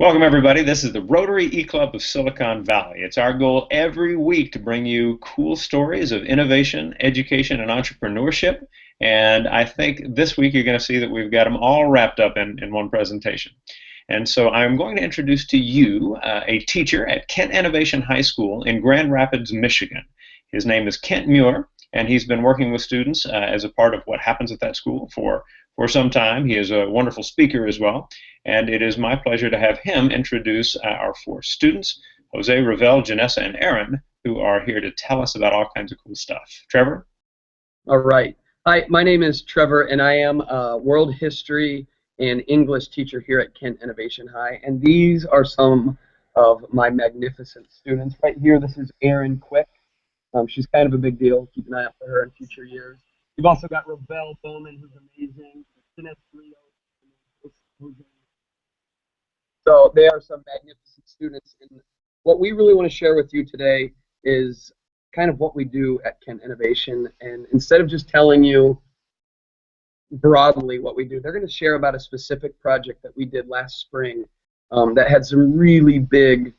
Welcome, everybody. This is the Rotary eClub of Silicon Valley. It's our goal every week to bring you cool stories of innovation, education, and entrepreneurship. And I think this week you're going to see that we've got them all wrapped up in one presentation. And so I'm going to introduce to you a teacher at Kent Innovation High School in Grand Rapids, Michigan. His name is Kent Muir, and he's been working with students as a part of what happens at that school for some time. He is a wonderful speaker as well. And it is my pleasure to have him introduce our four students, Jose, Ravel, Janessa, and Aaron, who are here to tell us about all kinds of cool stuff. Trevor? All right. Hi, my name is Trevor, and I am a world history and English teacher here at Kent Innovation High. And these are some of my magnificent students. Right here, this is Aaron Quick. She's kind of a big deal. Keep an eye out for her in future years. We've also got Ravel Bowman, who's amazing. So they are some magnificent students, and what we really want to share with you today is kind of what we do at Kent Innovation. And instead of just telling you broadly what we do, they're going to share about a specific project that we did last spring that had some really big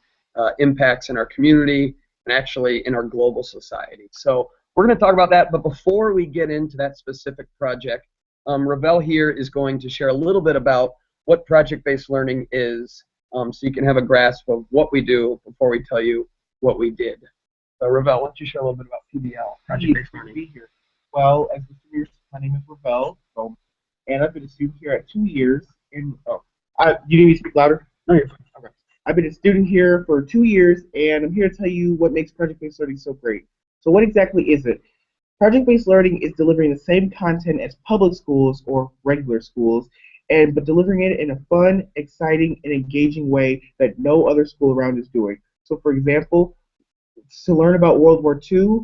impacts in our community and actually in our global society. So we're going to talk about that, but before we get into that specific project, Ravel here is going to share a little bit about what project-based learning is, so you can have a grasp of what we do before we tell you what we did. So Ravel, why don't you share a little bit about PBL, project-based learning? Be here. Well, as the students, my name is Ravel, and I've been a student here at 2 years. You need me to speak louder? No, you're fine. Okay. I've been a student here for 2 years, and I'm here to tell you what makes project-based learning so great. So what exactly is it? Project-based learning is delivering the same content as public schools or regular schools, but delivering it in a fun, exciting, and engaging way that no other school around is doing. So, for example, to learn about World War II,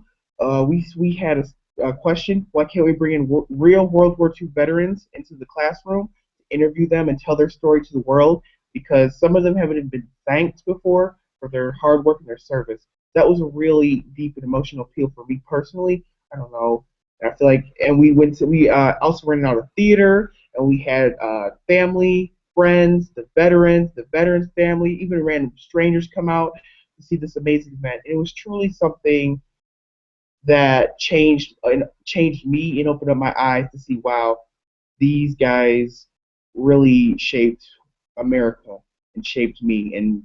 we had a question: why can't we bring in real World War II veterans into the classroom, interview them, and tell their story to the world? Because some of them haven't been thanked before for their hard work and their service. That was a really deep and emotional appeal for me personally. I don't know. I feel like, and we also rented out a theater, and we had family, friends, the veterans family, even random strangers come out to see this amazing event. And it was truly something that changed me and opened up my eyes to see, wow, these guys really shaped America and shaped me. And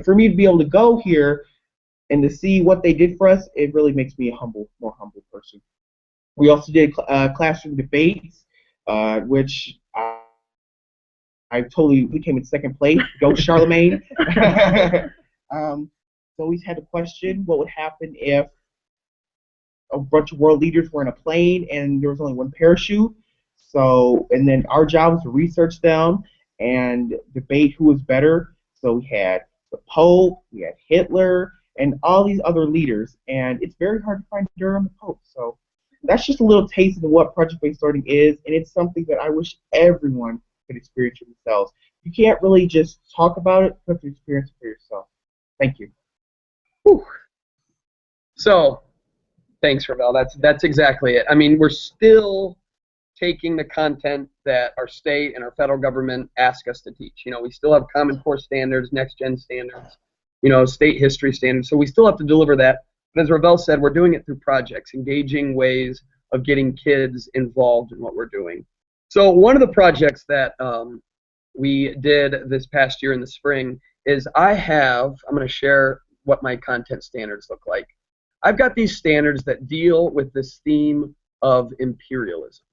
for me to be able to go here and to see what they did for us, it really makes me a more humble person. We also did classroom debates, which I totally came in second place. Go Charlemagne. So we had a question: what would happen if a bunch of world leaders were in a plane and there was only one parachute? So, and then our job was to research them and debate who was better. So we had the Pope, we had Hitler, and all these other leaders, and it's very hard to find Durham the Pope. So that's just a little taste of what project-based learning is, and it's something that I wish everyone could experience for themselves. You can't really just talk about it, you have to experience it for yourself. Thank you. Whew. So, thanks, Ravel. That's exactly it. I mean, we're still taking the content that our state and our federal government ask us to teach. You know, we still have Common Core standards, next-gen standards, you know, state history standards, so we still have to deliver that. But as Ravel said, we're doing it through projects, engaging ways of getting kids involved in what we're doing. So one of the projects that we did this past year in the spring is I'm going to share what my content standards look like. I've got these standards that deal with this theme of imperialism.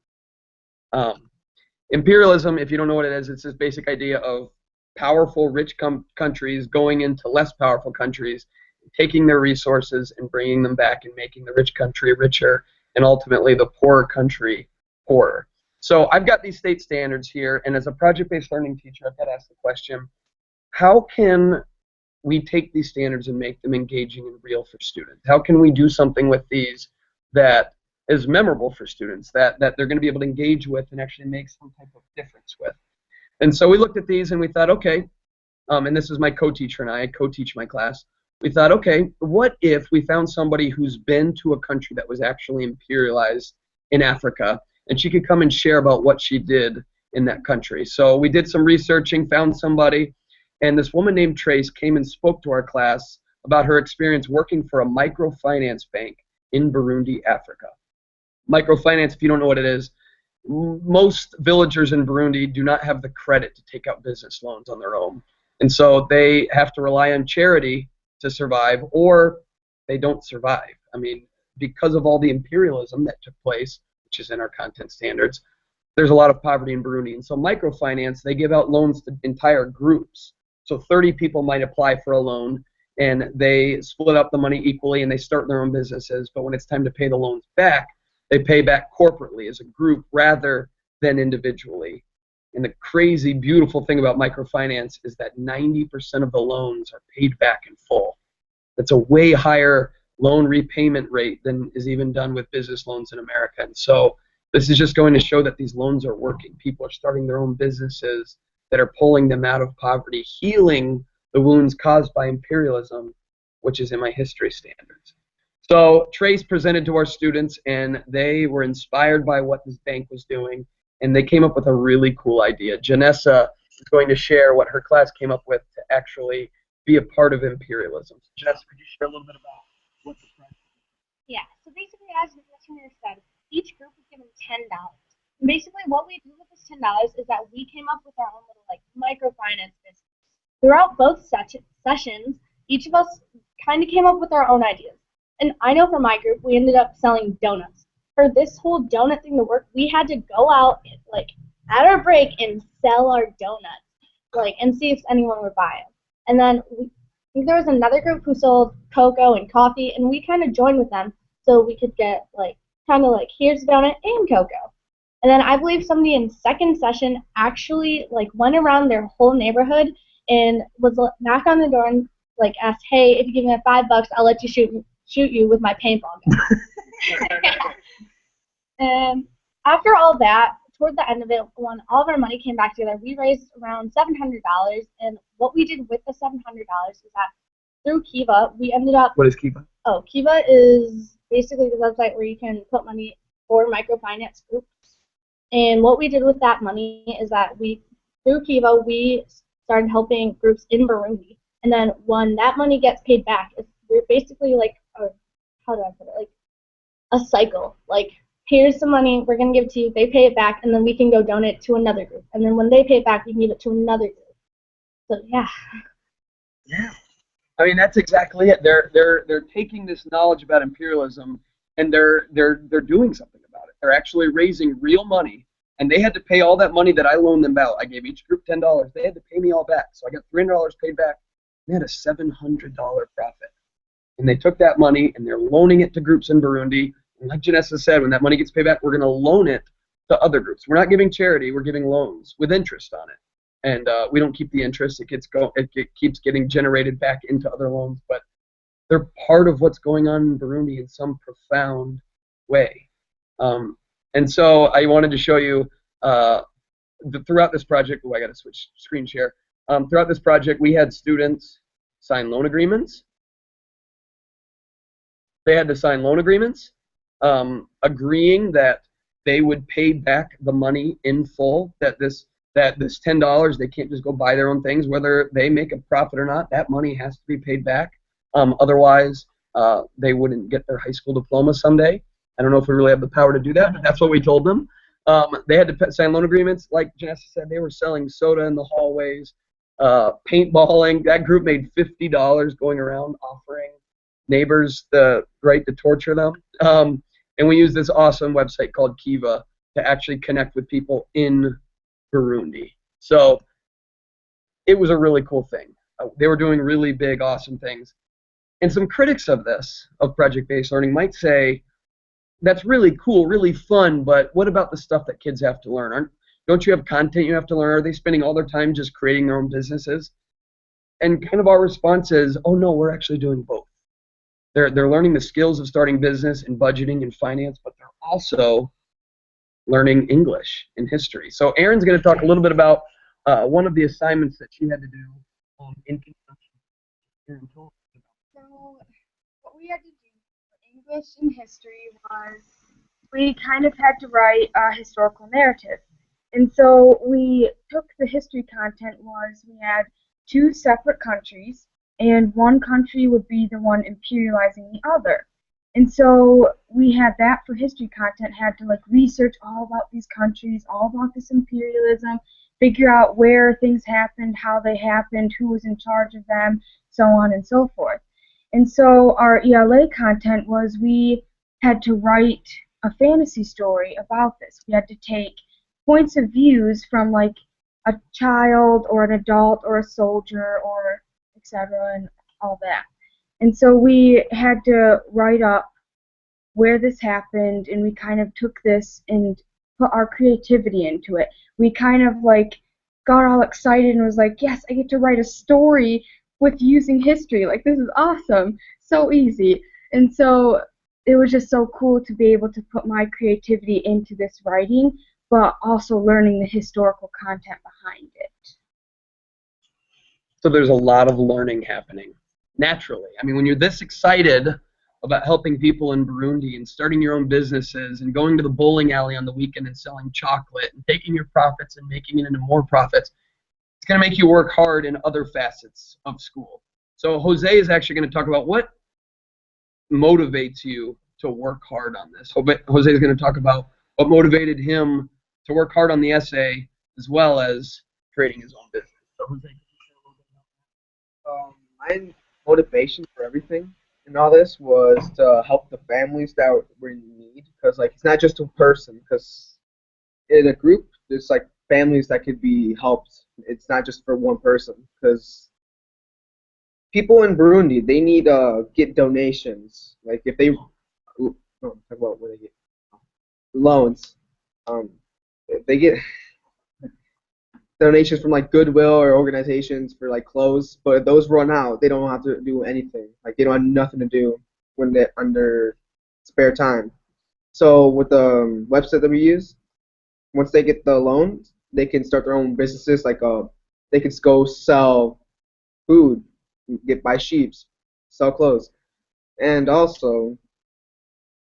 Imperialism, if you don't know what it is, it's this basic idea of powerful, rich countries going into less powerful countries, taking their resources and bringing them back and making the rich country richer and ultimately the poorer country poorer. So I've got these state standards here, and as a project-based learning teacher, I've got to ask the question, how can we take these standards and make them engaging and real for students? How can we do something with these that is memorable for students, that they're going to be able to engage with and actually make some type of difference with? And so we looked at these and we thought, okay, and this is my co-teacher and I co-teach my class. We thought, okay, what if we found somebody who's been to a country that was actually imperialized in Africa, and she could come and share about what she did in that country. So we did some researching, found somebody, And this woman named Trace came and spoke to our class about her experience working for a microfinance bank in Burundi, Africa. Microfinance, if you don't know what it is, most villagers in Burundi do not have the credit to take out business loans on their own. And so they have to rely on charity to survive, or they don't survive. I mean, because of all the imperialism that took place, which is in our content standards, there's a lot of poverty in Burundi. And so microfinance, they give out loans to entire groups. So 30 people might apply for a loan, and they split up the money equally, and they start their own businesses. But when it's time to pay the loans back, they pay back corporately as a group rather than individually. And the crazy, beautiful thing about microfinance is that 90% of the loans are paid back in full. That's a way higher loan repayment rate than is even done with business loans in America. And so this is just going to show that these loans are working. People are starting their own businesses that are pulling them out of poverty, healing the wounds caused by imperialism, which is in my history standards. So Trace presented to our students, and they were inspired by what this bank was doing, and they came up with a really cool idea. Janessa is going to share what her class came up with to actually be a part of imperialism. Janessa, could you share a little bit about what the project is? Yeah, so basically, as Mr. said, each group was given $10. And basically, what we do with this $10 is that we came up with our own little microfinance business. Throughout both sessions, each of us kind of came up with our own ideas. And I know for my group, we ended up selling donuts. For this whole donut thing to work, we had to go out at our break and sell our donuts, and see if anyone would buy them. And then I think there was another group who sold cocoa and coffee, and we kind of joined with them so we could get here's a donut and cocoa. And then I believe somebody in second session actually went around their whole neighborhood and was knock on the door and asked, hey, if you give me $5, I'll let you shoot you with my paintball gun. And after all that, toward the end of it, when all of our money came back together, we raised around $700. And what we did with the $700 is that through Kiva, we ended up. What is Kiva? Oh, Kiva is basically the website where you can put money for microfinance groups. And what we did with that money is that through Kiva, we started helping groups in Burundi. And then when that money gets paid back, we're basically how do I put it? A cycle. Here's some money, we're going to give it to you, they pay it back, and then we can go donate it to another group. And then when they pay it back, we can give it to another group. So, yeah. Yeah. I mean, that's exactly it. They're taking this knowledge about imperialism, and they're doing something about it. They're actually raising real money, and they had to pay all that money that I loaned them out. I gave each group $10. They had to pay me all back. So I got $300 paid back. They had a $700 profit. And they took that money, and they're loaning it to groups in Burundi. And like Janessa said, when that money gets paid back, we're going to loan it to other groups. We're not giving charity. We're giving loans with interest on it. And we don't keep the interest. It keeps getting generated back into other loans. But they're part of what's going on in Burundi in some profound way. And so I wanted to show you throughout this project. Oh, I got to switch screen share. Throughout this project, we had students sign loan agreements. They had to sign loan agreements, agreeing that they would pay back the money in full, that this $10, they can't just go buy their own things. Whether they make a profit or not, that money has to be paid back. Otherwise, they wouldn't get their high school diploma someday. I don't know if we really have the power to do that, but that's what we told them. They had to sign loan agreements. Like Janessa said, they were selling soda in the hallways, paintballing. That group made $50 going around offering neighbors the right to torture them. And we used this awesome website called Kiva to actually connect with people in Burundi. So it was a really cool thing. They were doing really big, awesome things. And some critics of this, of project-based learning, might say, that's really cool, really fun, but what about the stuff that kids have to learn? Don't you have content you have to learn? Are they spending all their time just creating their own businesses? And kind of our response is, oh no, we're actually doing both. They're learning the skills of starting business and budgeting and finance, but they're also learning English and history. So Erin's going to talk a little bit about one of the assignments that she had to do in construction. Erin, tell us about. So what we had to do for English and history was we kind of had to write a historical narrative. And so we took the history content we had two separate countries, and one country would be the one imperializing the other. And so we had that for history content, had to like research all about these countries, all about this imperialism, figure out where things happened, how they happened, who was in charge of them, so on and so forth. And so our ELA content was we had to write a fantasy story about this. We had to take points of views from like a child or an adult or a soldier or etc. and all that. And so we had to write up where this happened, and we kind of took this and put our creativity into it. We kind of like got all excited and was like, yes, I get to write a story with using history. Like, this is awesome. So easy. And so it was just so cool to be able to put my creativity into this writing, but also learning the historical content behind it. So there's a lot of learning happening naturally. I mean, when you're this excited about helping people in Burundi and starting your own businesses and going to the bowling alley on the weekend and selling chocolate and taking your profits and making it into more profits, it's going to make you work hard in other facets of school. So Jose is actually going to talk about what motivates you to work hard on this. Jose is going to talk about what motivated him to work hard on the essay as well as creating his own business. So Jose, my motivation for everything and all this was to help the families that were in need, because like it's not just a person, because in a group there's like families that could be helped. It's not just for one person, because people in Burundi, they need to get donations. Like if they talk about what they get loans, if they get donations from like Goodwill or organizations for like clothes, but if those run out, they don't have to do anything. Like they don't have nothing to do when they're under spare time. So with the website that we use, once they get the loans, they can start their own businesses. Like they can go sell food, buy sheeps, sell clothes, and also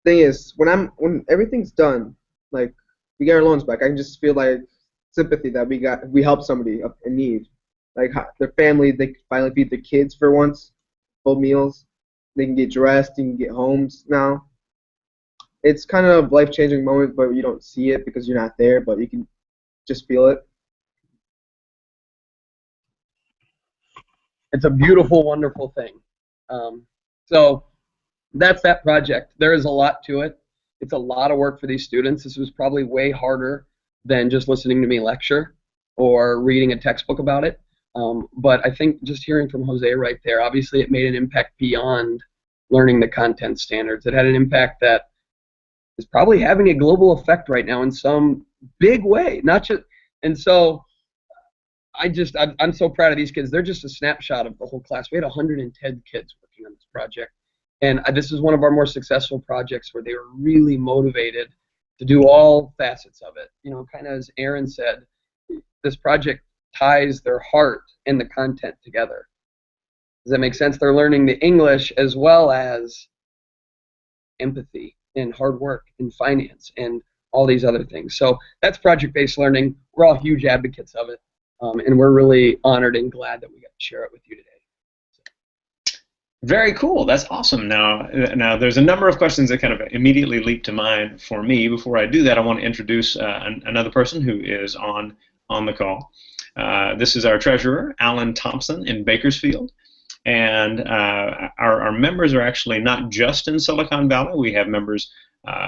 thing is when everything's done, like we get our loans back, I can just feel like sympathy that we helped somebody up in need, like their family, they can finally feed their kids for once, full meals, they can get dressed, they can get homes now. It's kind of a life-changing moment, but you don't see it because you're not there, but you can just feel it. it's a beautiful, wonderful thing. So that's that project. There is a lot to it. It's a lot of work for these students. This was probably way harder than just listening to me lecture or reading a textbook about it. But I think just hearing from Jose right there, obviously it made an impact beyond learning the content standards. It had an impact that is probably having a global effect right now in some big way. Not just, and so I'm so proud of these kids. They're just a snapshot of the whole class. We had 110 kids working on this project. And this is one of our more successful projects where they were really motivated to do all facets of it. You know, kind of as Aaron said, this project ties their heart and the content together. Does that make sense? They're learning the English as well as empathy and hard work and finance and all these other things. So that's project-based learning. We're all huge advocates of it, and we're really honored and glad that we got to share it with you today. Very cool. That's awesome. Now there's a number of questions that kind of immediately leap to mind for me. Before I do that, I want to introduce another person who is on the call. This is our treasurer, Alan Thompson in Bakersfield. And our members are actually not just in Silicon Valley. We have members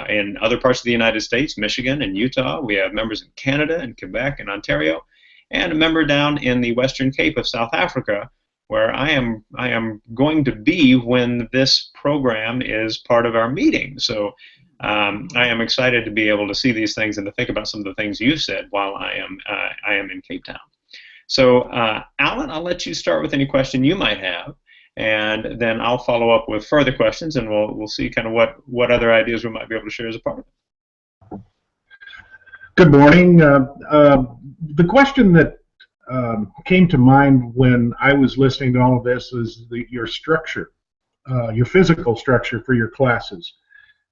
in other parts of the United States, Michigan and Utah. We have members in Canada and Quebec and Ontario, and a member down in the Western Cape of South Africa, where I am going to be when this program is part of our meeting. So I am excited to be able to see these things and to think about some of the things you said while I am in Cape Town. So Alan, I'll let you start with any question you might have, and then I'll follow up with further questions, and we'll see kind of what other ideas we might be able to share as a part of it. Good morning. The question that came to mind when I was listening to all of this is your structure, your physical structure for your classes.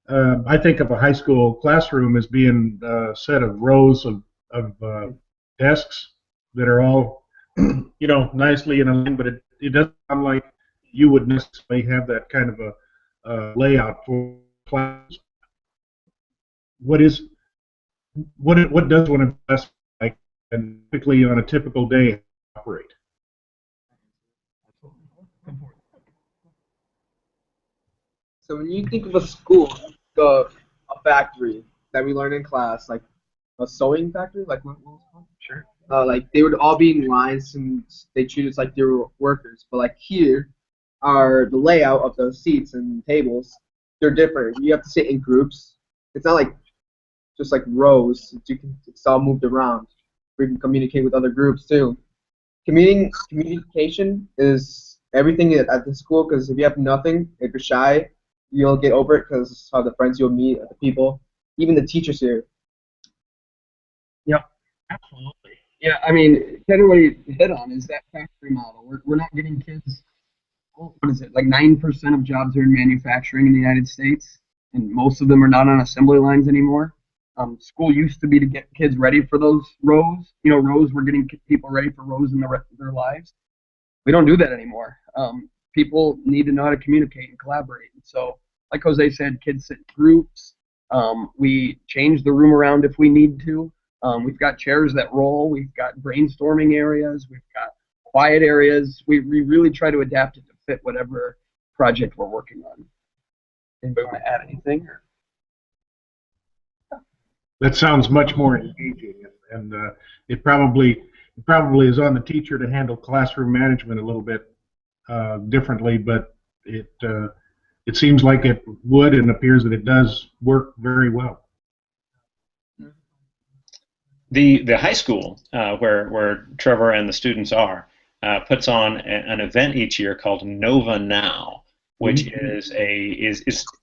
I think of a high school classroom as being a set of rows of desks that are all you know, nicely in a line, but it doesn't sound like you would necessarily have that kind of a layout for classes. What does one of us like, and typically on a typical day operate? So when you think of a school, a factory that we learn in class, like a sewing factory, like what was it called? Sure. Like they would all be in lines and they treat us like they were workers. But like here are the layout of those seats and tables. They're different. You have to sit in groups. It's not like just like rows. It's all moved around. We can communicate with other groups too. Communication is everything at the school because if you have nothing, if you're shy, you'll get over it because it's how the friends you'll meet, the people, even the teachers here. Yep, absolutely. Yeah, I mean, kind of what you hit on is that factory model. We're not getting kids. What is it? Like 9% of jobs are in manufacturing in the United States, and most of them are not on assembly lines anymore. School used to be to get kids ready for those rows. You know, rows were getting people ready for rows in the rest of their lives. We don't do that anymore. People need to know how to communicate and collaborate. And so, like Jose said, kids sit in groups. We change the room around if we need to. We've got chairs that roll. We've got brainstorming areas. We've got quiet areas. We really try to adapt it to fit whatever project we're working on. Anybody want to add anything? That sounds much more engaging, and it probably is on the teacher to handle classroom management a little bit differently, but it seems like it would and appears that it does work very well. The high school where Trevor and the students are puts on an event each year called Nova Now, which is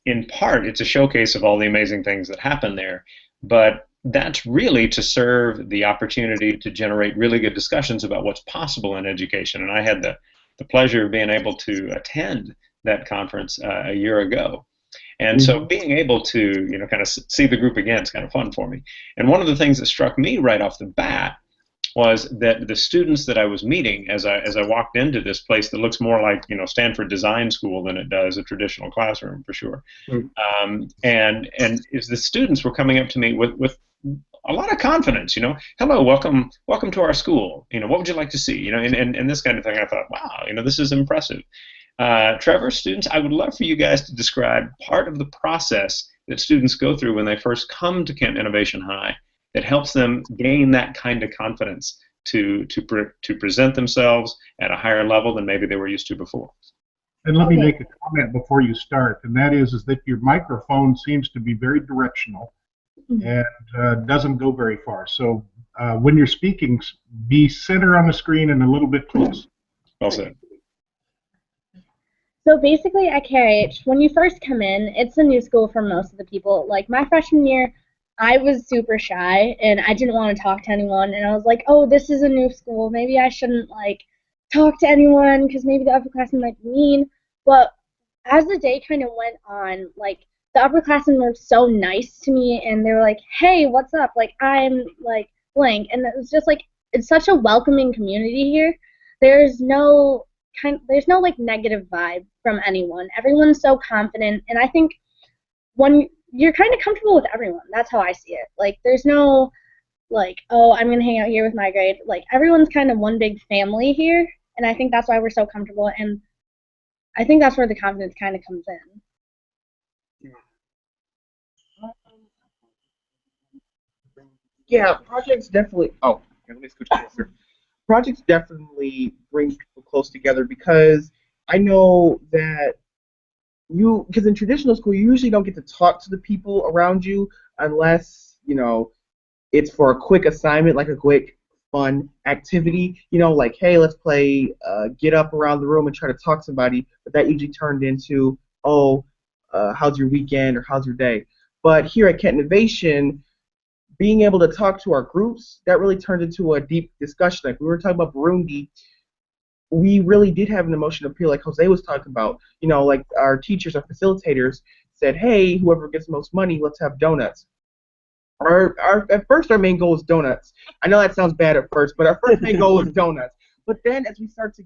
in part it's a showcase of all the amazing things that happen there, but that's really to serve the opportunity to generate really good discussions about what's possible in education. And I had the pleasure of being able to attend that conference a year ago. And so being able to, you know, kind of see the group again is kind of fun for me. And one of the things that struck me right off the bat was that the students that I was meeting as I walked into this place that looks more like, you know, Stanford Design School than it does a traditional classroom for sure. And as the students were coming up to me with a lot of confidence, you know, hello, welcome to our school. You know, what would you like to see? You know, and this kind of thing. I thought, wow, you know, this is impressive. Trevor, students, I would love for you guys to describe part of the process that students go through when they first come to Kent Innovation High that helps them gain that kind of confidence to present themselves at a higher level than maybe they were used to before. And let me make a comment before you start, and that is that your microphone seems to be very directional and doesn't go very far. So when you're speaking, be center on the screen and a little bit close. Well said. So basically at KIH, when you first come in, it's a new school for most of the people. Like my freshman year, I was super shy and I didn't want to talk to anyone, and I was like, oh, this is a new school. Maybe I shouldn't like talk to anyone because maybe the upperclassmen might be mean. But as the day kind of went on, like the upperclassmen were so nice to me, and they were like, hey, what's up? Like I'm like blank, and it was just like it's such a welcoming community here. There's no like negative vibe from anyone. Everyone's so confident, and I think when you're kind of comfortable with everyone, that's how I see it. Like there's no like, oh, I'm gonna hang out here with my grade. Like everyone's kind of one big family here, and I think that's why we're so comfortable, and I think that's where the confidence kind of comes in. Yeah, projects definitely. Oh, okay, let me switch closer. Projects definitely bring people close together because I know that because in traditional school you usually don't get to talk to the people around you unless, you know, it's for a quick assignment, like a quick fun activity, you know, like, hey, let's play get up around the room and try to talk to somebody, but that usually turned into, oh, how's your weekend or how's your day? But here at Kent Innovation, being able to talk to our groups, that really turned into a deep discussion. Like we were talking about Burundi, we really did have an emotional appeal, like Jose was talking about. You know, like our teachers, our facilitators said, hey, whoever gets the most money, let's have donuts. At first, our main goal was donuts. I know that sounds bad at first, but our first main goal was donuts. But then as we got to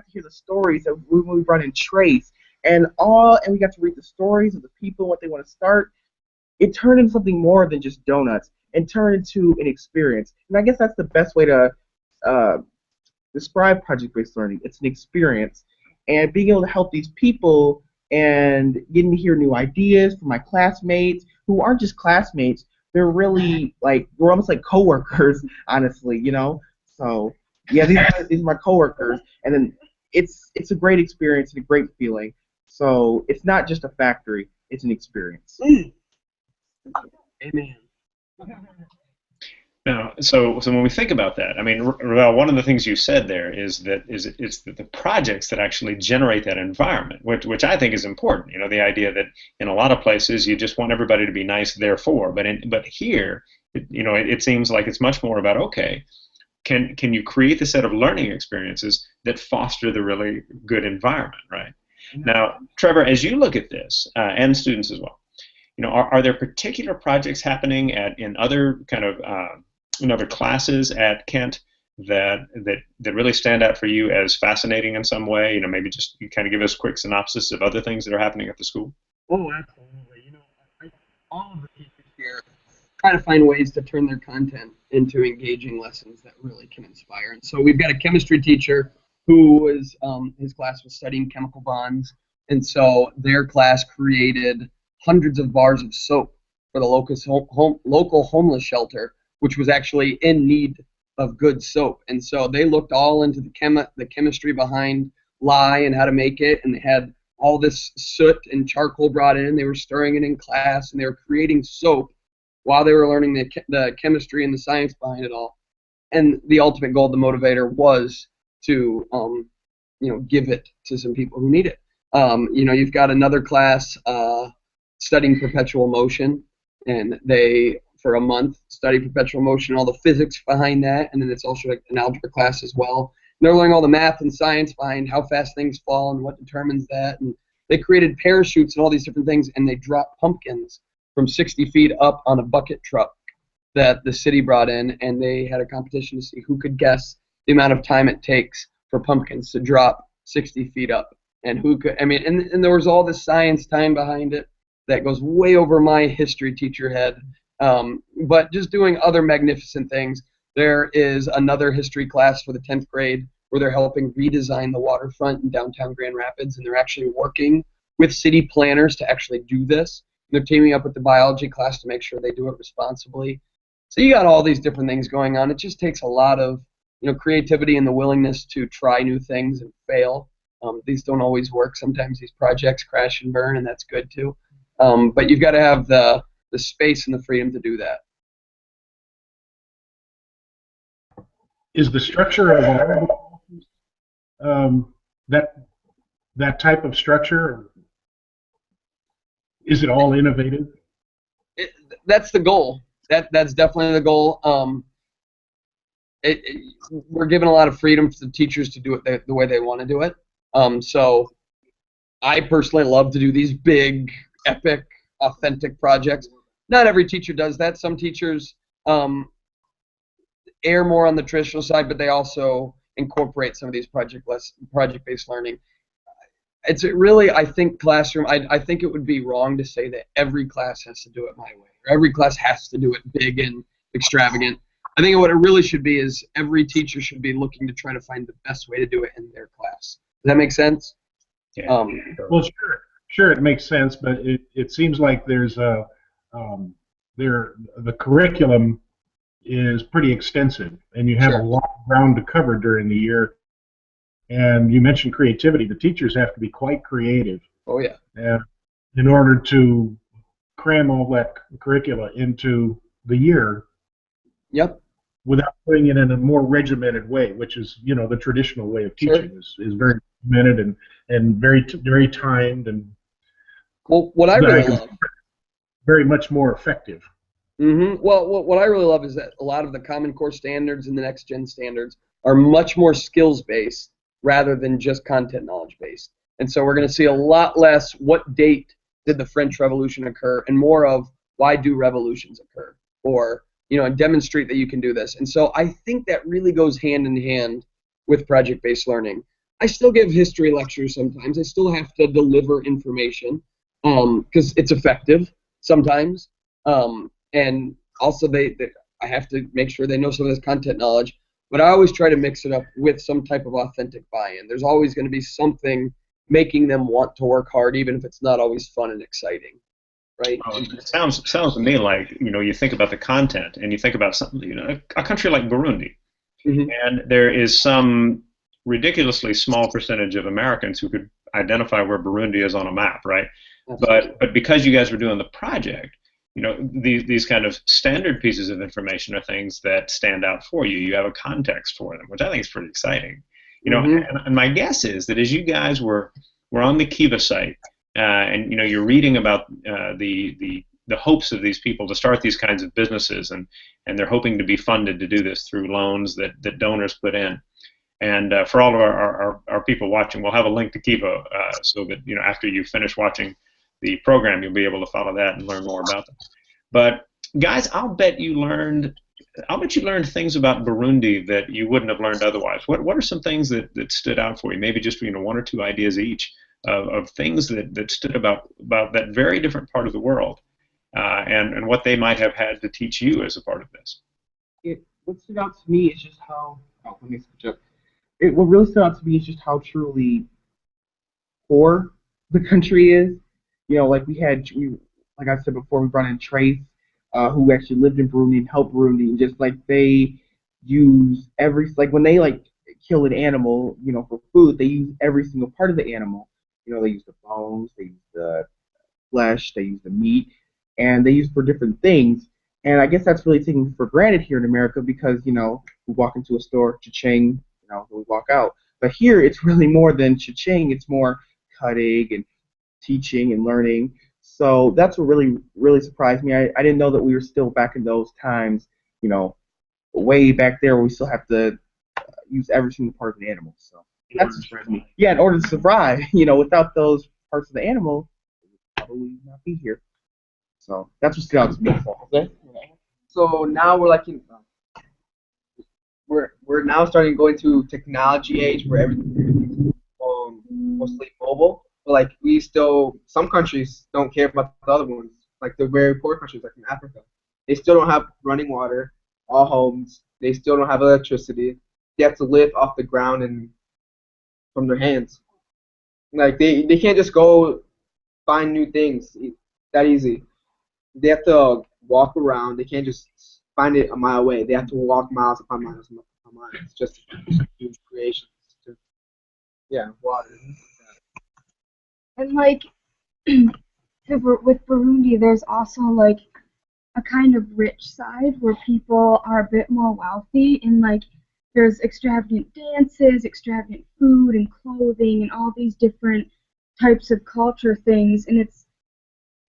hear the stories of when we brought in Trace and we got to read the stories of the people, what they want to start, it turned into something more than just donuts and turned into an experience. And I guess that's the best way to describe project-based learning. It's an experience. And being able to help these people and getting to hear new ideas from my classmates who aren't just classmates, they're really we're almost like coworkers, honestly, So yeah, these are my coworkers, and then it's a great experience and a great feeling. So it's not just a factory; it's an experience. Amen. Now, so when we think about that, I mean, Ravel, one of the things you said there is that the projects that actually generate that environment, which I think is important. The idea that in a lot of places you just want everybody to be nice, therefore, but here, it seems like it's much more about, okay, can you create the set of learning experiences that foster the really good environment, right? Now, Trevor, as you look at this, and students as well, are there particular projects happening in other kind of in other classes at Kent that really stand out for you as fascinating in some way? Maybe just you kind of give us a quick synopsis of other things that are happening at the school. Oh, absolutely. All of the teachers here try to find ways to turn their content into engaging lessons that really can inspire. And so we've got a chemistry teacher who was his class was studying chemical bonds, and so their class created hundreds of bars of soap for the local homeless shelter, which was actually in need of good soap. And so they looked all into the chemistry behind lye and how to make it, and they had all this soot and charcoal brought in. They were stirring it in class, and they were creating soap while they were learning the chemistry and the science behind it all. And the ultimate goal, the motivator, was to give it to some people who need it. You've got another class studying perpetual motion, and they, for a month, study perpetual motion, all the physics behind that, and then it's also an algebra class as well. And they're learning all the math and science behind how fast things fall and what determines that. And they created parachutes and all these different things, and they dropped pumpkins from 60 feet up on a bucket truck that the city brought in, and they had a competition to see who could guess the amount of time it takes for pumpkins to drop 60 feet up, and who could, and there was all this science time behind it that goes way over my history teacher head, but just doing other magnificent things. There is another history class for the 10th grade where they're helping redesign the waterfront in downtown Grand Rapids, and they're actually working with city planners to actually do this. They're teaming up with the biology class to make sure they do it responsibly. So you got all these different things going on. It just takes a lot of creativity and the willingness to try new things and fail. These don't always work. Sometimes these projects crash and burn, and that's good too. But you've got to have the space and the freedom to do that. Is the structure of all that type of structure, is it all innovative? That's the goal. That's definitely the goal. We're given a lot of freedom to the teachers to do it the way they want to do it. So I personally love to do these big, epic, authentic projects. Not every teacher does that. Some teachers err more on the traditional side, but they also incorporate some of these project-based learning. It's really, I think, classroom. I think it would be wrong to say that every class has to do it my way, or every class has to do it big and extravagant. I think what it really should be is every teacher should be looking to try to find the best way to do it in their class. Does that make sense? Yeah. Well, sure, it makes sense, but it seems like there's the curriculum is pretty extensive, and you have a lot of ground to cover during the year. And you mentioned creativity. The teachers have to be quite creative. Oh yeah. In order to cram all that curricula into the year. Yep. Without putting it in a more regimented way, which is the traditional way of teaching is very regimented and very timed and. Well, what I really love. Very much more effective. Mm-hmm. Well, what I really love is that a lot of the Common Core standards and the Next Gen standards are much more skills-based rather than just content knowledge-based. And so we're going to see a lot less what date did the French Revolution occur and more of why do revolutions occur, or and demonstrate that you can do this. And so I think that really goes hand in hand with project-based learning. I still give history lectures sometimes. I still have to deliver information because it's effective sometimes. And also I have to make sure they know some of this content knowledge. But I always try to mix it up with some type of authentic buy-in. There's always going to be something making them want to work hard, even if it's not always fun and exciting, right? It sounds to me like, you think about the content and you think about something, a country like Burundi, and there is some ridiculously small percentage of Americans who could identify where Burundi is on a map, right? Absolutely. But because you guys were doing the project, these kind of standard pieces of information are things that stand out for you. You have a context for them, which I think is pretty exciting. And my guess is that as you guys were on the Kiva site, and you're reading about the hopes of these people to start these kinds of businesses, and they're hoping to be funded to do this through loans that donors put in. And for all of our people watching, we'll have a link to Kiva so that after you finish watching the program, you'll be able to follow that and learn more about them. But guys, I'll bet you learned things about Burundi that you wouldn't have learned otherwise. What are some things that stood out for you? Maybe just one or two ideas each of things that stood about that very different part of the world, and what they might have had to teach you as a part of this. What stood out to me is just how. Oh, let me switch up. What really stood out to me is just how truly poor the country is. Like like I said before, we brought in Trace, who actually lived in Burundi and helped Burundi, and just like they use when they kill an animal, for food, they use every single part of the animal. They use the bones, they use the flesh, they use the meat, and they use it for different things. And I guess that's really taken for granted here in America because, we walk into a store, cha-ching, we walk out. But here it's really more than cha-ching, it's more cutting and teaching and learning. So that's what really, really surprised me. I didn't know that we were still back in those times, way back there where we still have to use every single part of the animal. So that's surprised me. Yeah, in order to survive, without those parts of the animal, we would probably not be here. So that's what stood out to me. So now we're now starting to go into technology age where everything is mostly mobile. But some countries don't care about the other ones. Like the very poor countries, like in Africa, they still don't have running water, all homes. They still don't have electricity. They have to live off the ground and from their hands. Like they can't just go find new things that easy. They have to walk around. They can't just find it a mile away. They have to walk miles upon miles upon miles just to do creations. Water. And with Burundi, there's also a kind of rich side where people are a bit more wealthy, and there's extravagant dances, extravagant food and clothing, and all these different types of culture things. And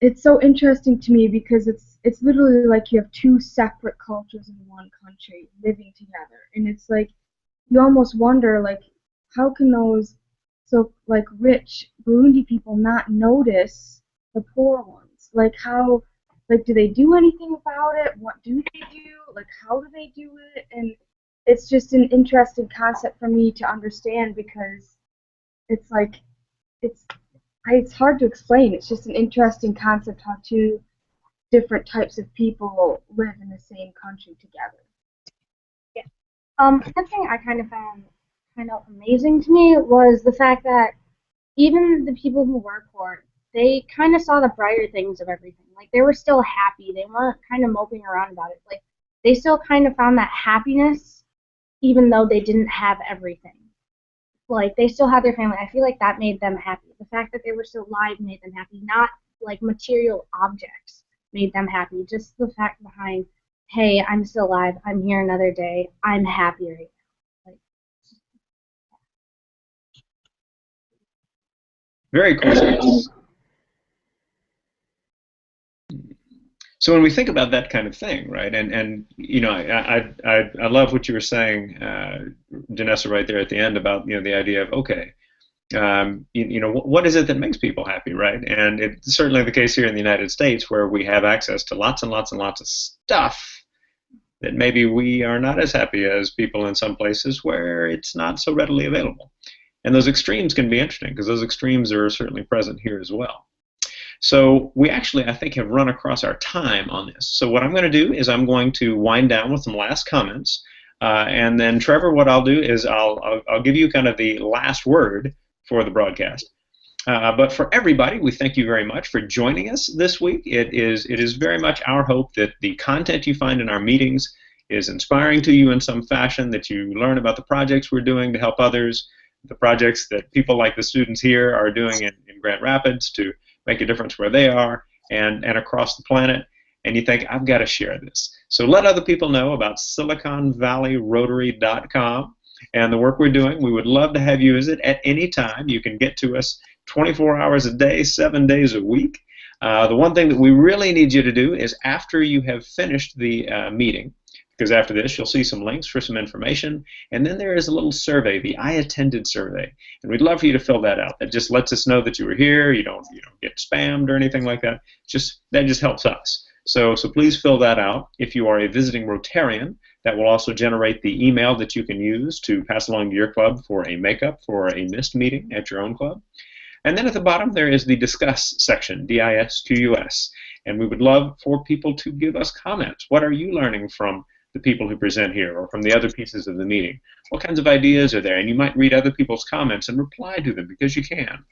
it's so interesting to me because it's literally like you have two separate cultures in one country living together, and it's you almost wonder how can those rich Burundi people not notice the poor ones? How do they do anything about it? What do they do? How do they do it? And it's just an interesting concept for me to understand because it's hard to explain. It's just an interesting concept how two different types of people live in the same country together. Yeah. Something I kind of found kind of amazing to me was the fact that even the people who work for it, they kind of saw the brighter things of everything. They were still happy. They weren't kind of moping around about it. They still kind of found that happiness even though they didn't have everything. They still had their family. I feel like that made them happy. The fact that they were still alive made them happy. Not material objects made them happy. Just the fact behind, hey, I'm still alive. I'm here another day. I'm happy right now. Very cool. So when we think about that kind of thing, right, and I love what you were saying, Janessa, right there at the end about the idea of what is it that makes people happy, right? And it's certainly the case here in the United States where we have access to lots and lots and lots of stuff that maybe we are not as happy as people in some places where it's not so readily available. And those extremes can be interesting because those extremes are certainly present here as well. So we actually, I think, have run across our time on this. So what I'm going to do is I'm going to wind down with some last comments. And then, Trevor, what I'll do is I'll give you kind of the last word for the broadcast. But for everybody, we thank you very much for joining us this week. It is very much our hope that the content you find in our meetings is inspiring to you in some fashion, that you learn about the projects we're doing to help others, the projects that people like the students here are doing in Grand Rapids to make a difference where they are and across the planet, and you think, I've got to share this. So let other people know about SiliconValleyRotary.com and the work we're doing. We would love to have you visit at any time. You can get to us 24 hours a day, 7 days a week. The one thing that we really need you to do is after you have finished the meeting, because after this you'll see some links for some information, and then there is a little survey, the I attended survey, and we'd love for you to fill that out. That just lets us know that you were here. You don't get spammed or anything like that. That just helps us. So please fill that out. If you are a visiting Rotarian, that will also generate the email that you can use to pass along to your club for a makeup for a missed meeting at your own club. And then at the bottom there is the Discuss section, DISQUS, and we would love for people to give us comments. What are you learning from the people who present here or from the other pieces of the meeting? What kinds of ideas are there? And you might read other people's comments and reply to them because you can.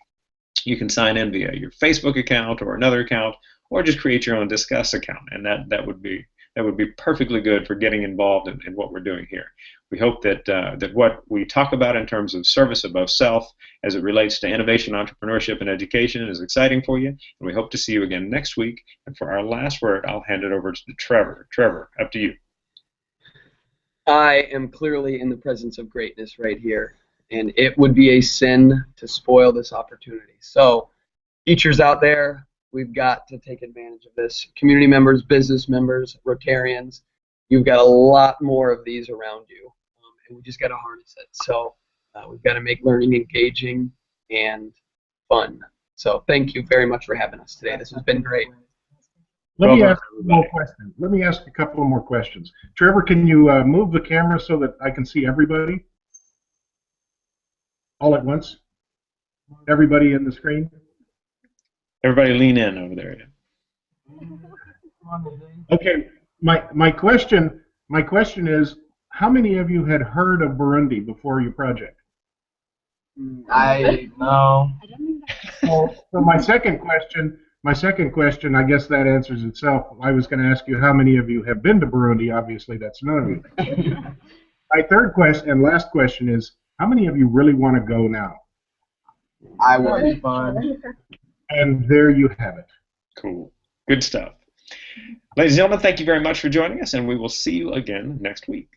You can sign in via your Facebook account or another account, or just create your own Discuss account, and that would be perfectly good for getting involved in what we're doing here. We hope that what we talk about in terms of service above self as it relates to innovation, entrepreneurship, and education is exciting for you, and we hope to see you again next week. And for our last word, I'll hand it over to Trevor. Trevor, up to you. I am clearly in the presence of greatness right here, and it would be a sin to spoil this opportunity. So, teachers out there, we've got to take advantage of this. Community members, business members, Rotarians, you've got a lot more of these around you, and we just got to harness it. So we've got to make learning engaging and fun. So thank you very much for having us today. This has been great. Let me ask a question. Let me ask a couple more questions. Trevor, can you move the camera so that I can see everybody all at once? Everybody in the screen? Everybody lean in over there. Okay, my question is, how many of you had heard of Burundi before your project? No. So my second question, I guess that answers itself. I was going to ask you how many of you have been to Burundi. Obviously, that's none of you. My third question and last question is, how many of you really want to go now? I would. Fun. And there you have it. Cool. Good stuff. Ladies and gentlemen, thank you very much for joining us, and we will see you again next week.